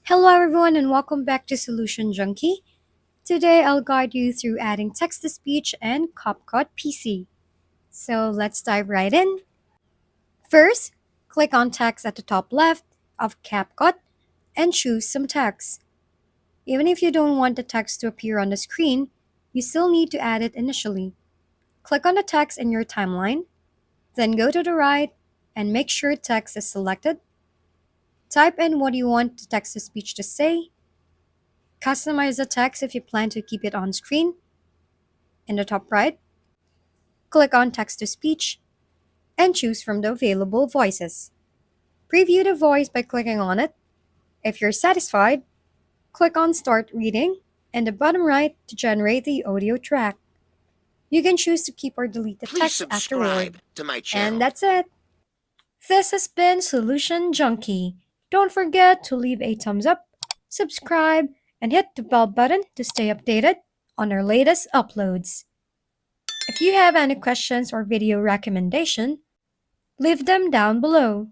Hello, everyone, and welcome back to Solution Junkie. Today, I'll guide you through adding text to speech and Capcut PC. So, let's dive right in. First, click on text at the top left of Capcut and choose some text. Even if you don't want the text to appear on the screen, you still need to add it initially. Click on the text in your timeline, then go to the right and make sure text is selected. Type in what you want the text to speech to say. Customize the text if you plan to keep it on screen. In the top right, click on Text to Speech and choose from the available voices. Preview the voice by clicking on it. If you're satisfied, click on Start Reading in the bottom right to generate the audio track. You can choose to keep or delete the Please text afterward. subscribe to my And channel. that's it. This has been Solution Junkie. Don't forget to leave a thumbs up, subscribe, and hit the bell button to stay updated on our latest uploads. If you have any questions or video recommendation, leave them down below.